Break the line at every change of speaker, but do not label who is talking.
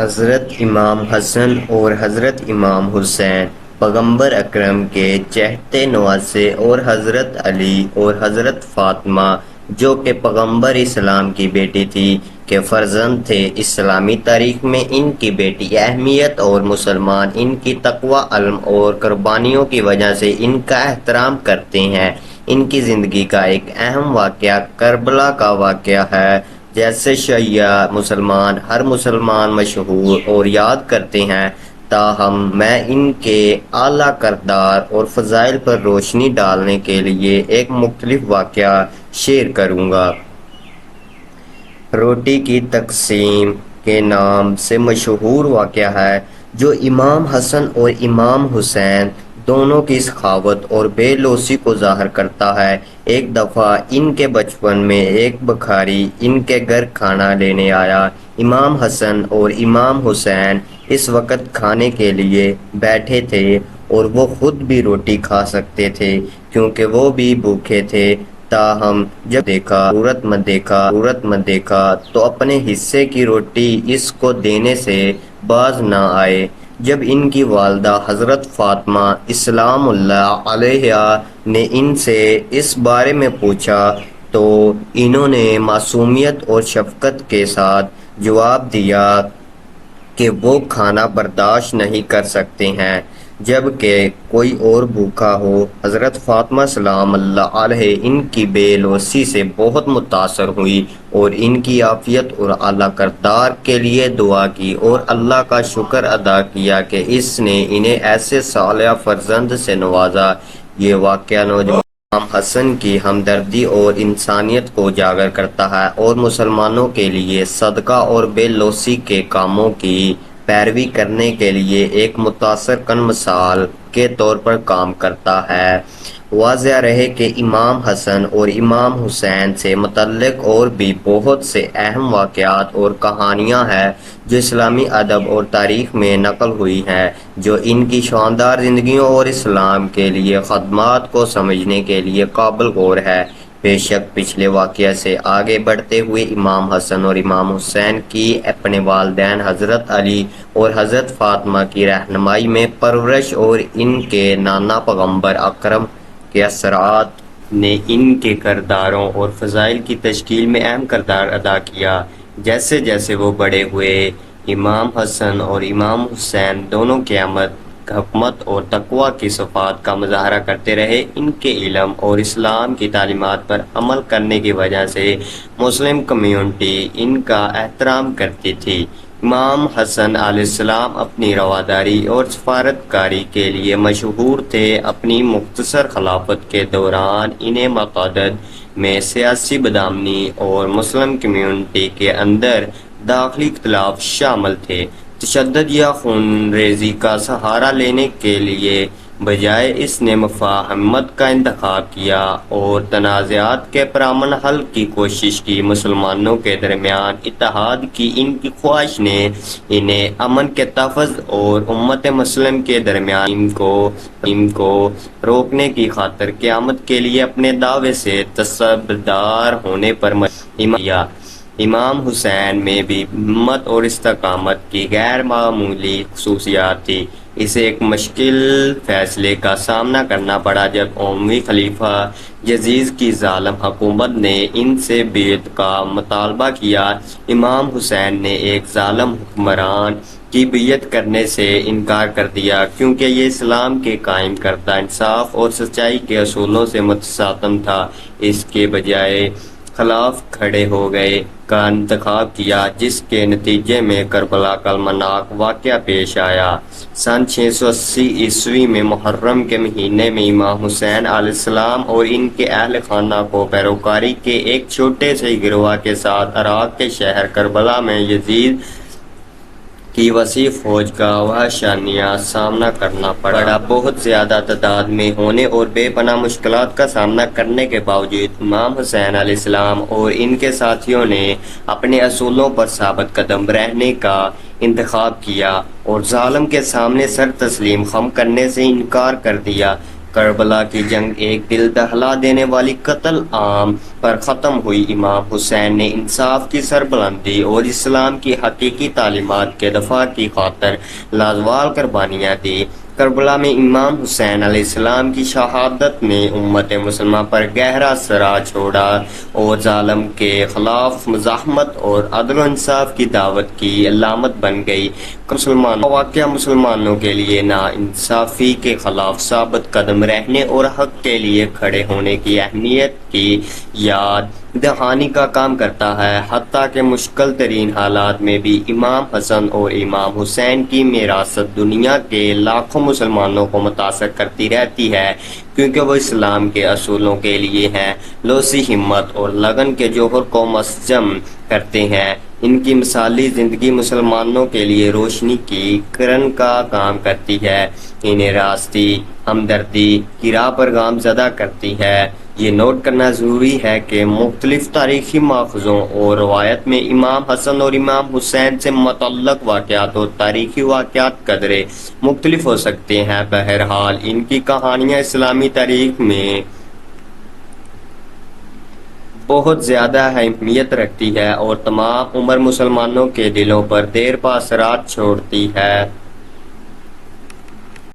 حضرت امام حسن اور حضرت امام حسین پیغمبر اکرم کے چہتے نواسے اور حضرت علی اور حضرت فاطمہ جو کہ پیغمبر اسلام کی بیٹی تھی کے فرزند تھے۔ اسلامی تاریخ میں ان کی بیٹی اہمیت اور مسلمان ان کی تقوی، علم اور قربانیوں کی وجہ سے ان کا احترام کرتے ہیں۔ ان کی زندگی کا ایک اہم واقعہ کربلا کا واقعہ ہے جیسے شیعہ مسلمان ہر مسلمان مشہور اور یاد کرتے ہیں، تاہم میں ان کے اعلیٰ کردار اور فضائل پر روشنی ڈالنے کے لیے ایک مختلف واقعہ شیئر کروں گا۔ روٹی کی تقسیم کے نام سے مشہور واقعہ ہے جو امام حسن اور امام حسین دونوں کی سخاوت اور بے لوثی کو ظاہر کرتا ہے۔ ایک دفعہ ان کے بچپن میں ایک بکھاری ان کے گھر کھانا لینے آیا۔ امام حسن اور امام حسین اس وقت کھانے کے لیے بیٹھے تھے اور وہ خود بھی روٹی کھا سکتے تھے کیونکہ وہ بھی بھوکے تھے، تاہم جب ضرورت مند دیکھا تو اپنے حصے کی روٹی اس کو دینے سے باز نہ آئے۔ جب ان کی والدہ حضرت فاطمہ اسلام اللہ علیہا نے ان سے اس بارے میں پوچھا تو انہوں نے معصومیت اور شفقت کے ساتھ جواب دیا کہ وہ کھانا برداشت نہیں کر سکتے ہیں جب کہ کوئی اور بھوکا ہو۔ حضرت فاطمہ سلام اللہ علیہ ان کی بے لوثی سے بہت متاثر ہوئی اور ان کی عافیت اور اعلیٰ کردار کے لیے دعا کی اور اللہ کا شکر ادا کیا کہ اس نے انہیں ایسے صالح فرزند سے نوازا۔ یہ واقعہ نوجوان امام حسن کی ہمدردی اور انسانیت کو اجاگر کرتا ہے اور مسلمانوں کے لیے صدقہ اور بے لوثی کے کاموں کی پیروی کرنے کے لیے ایک متاثر کن مثال کے طور پر کام کرتا ہے۔ واضح رہے کہ امام حسن اور امام حسین سے متعلق اور بھی بہت سے اہم واقعات اور کہانیاں ہیں جو اسلامی ادب اور تاریخ میں نقل ہوئی ہیں، جو ان کی شاندار زندگیوں اور اسلام کے لیے خدمات کو سمجھنے کے لیے قابل غور ہے۔ بے شک پچھلے واقعہ سے آگے بڑھتے ہوئے امام حسن اور امام حسین کی اپنے والدین حضرت علی اور حضرت فاطمہ کی رہنمائی میں پرورش اور ان کے نانا پیغمبر اکرم کے اثرات نے ان کے کرداروں اور فضائل کی تشکیل میں اہم کردار ادا کیا۔ جیسے جیسے وہ بڑے ہوئے، امام حسن اور امام حسین دونوں قیامت، حکمت اور تقوی کی صفات کا مظاہرہ کرتے رہے۔ ان کے علم اور اسلام کی تعلیمات پر عمل کرنے کی وجہ سے مسلم کمیونٹی ان کا احترام کرتی تھی۔ امام حسن علیہ السلام اپنی رواداری اور سفارتکاری کے لیے مشہور تھے۔ اپنی مختصر خلافت کے دوران انہیں مقادد میں سیاسی بدامنی اور مسلم کمیونٹی کے اندر داخلی اختلاف شامل تھے۔ تشدد یا خون ریزی کا سہارا لینے کے لیے بجائے اس نے مفاہمت کا انتخاب کیا اور تنازعات کے پرامن حل کی کوشش کی۔ مسلمانوں کے درمیان اتحاد کی ان کی خواہش نے انہیں امن کے تحفظ اور امت مسلم کے درمیان کو روکنے کی خاطر قیامت کے لیے اپنے دعوے سے تصبدار ہونے پر مجبور کیا۔ امام حسین میں بھی ہمت اور استقامت کی غیر معمولی خصوصیات تھی۔ اسے ایک مشکل فیصلے کا سامنا کرنا پڑا جب اموی خلیفہ یزید کی ظالم حکومت نے ان سے بیعت کا مطالبہ کیا۔ امام حسین نے ایک ظالم حکمران کی بیعت کرنے سے انکار کر دیا کیونکہ یہ اسلام کے قائم کردہ انصاف اور سچائی کے اصولوں سے متصادم تھا۔ اس کے بجائے خلاف کھڑے ہو گئے کا انتخاب کیا، جس کے نتیجے میں کربلا کا المناک واقعہ پیش آیا۔ سن 680 عیسوی میں محرم کے مہینے میں امام حسین علیہ السلام اور ان کے اہل خانہ کو پیروکاری کے ایک چھوٹے سے گروہ کے ساتھ عراق کے شہر کربلا میں یزید کی وسیع فوج کا وحشیانہ سامنا کرنا پڑا۔ بہت زیادہ تعداد میں ہونے اور بے پناہ مشکلات کا سامنا کرنے کے باوجود امام حسین علیہ السلام اور ان کے ساتھیوں نے اپنے اصولوں پر ثابت قدم رہنے کا انتخاب کیا اور ظالم کے سامنے سر تسلیم خم کرنے سے انکار کر دیا۔ کربلا کی جنگ ایک دل دہلا دینے والی قتل عام پر ختم ہوئی۔ امام حسین نے انصاف کی سربلندی اور اسلام کی حقیقی تعلیمات کے دفاع کی خاطر لازوال قربانیاں دی۔ کربلا میں امام حسین علیہ السلام کی شہادت نے امت مسلمہ پر گہرا اثر چھوڑا اور ظالم کے خلاف مزاحمت اور عدل و انصاف کی دعوت کی علامت بن گئی۔ واقعہ مسلمانوں کے لیے ناانصافی کے خلاف ثابت قدم رہنے اور حق کے لیے کھڑے ہونے کی اہمیت کی یاد دہانی کا کام کرتا ہے، حتیٰ کہ مشکل ترین حالات میں بھی امام حسن اور امام حسین کی وراثت دنیا کے لاکھوں مسلمانوں کو متاثر کرتی رہتی ہے، کیونکہ وہ اسلام کے اصولوں کے لیے ہیں، لوسی ہمت اور لگن کے جوہر کو منسجم کرتے ہیں۔ ان کی مثالی زندگی مسلمانوں کے لیے روشنی کی کرن کا کام کرتی ہے، انہیں راستی ہمدردی کی راہ پر گامزدہ کرتی ہے۔ یہ نوٹ کرنا ضروری ہے کہ مختلف تاریخی ماخذوں اور روایت میں امام حسن اور امام حسین سے متعلق واقعات اور تاریخی واقعات قدرے مختلف ہو سکتے ہیں، بہرحال ان کی کہانیاں اسلامی تاریخ میں بہت زیادہ اہمیت رکھتی ہے اور تمام عمر مسلمانوں کے دلوں پر دیر پا اثرات چھوڑتی ہے۔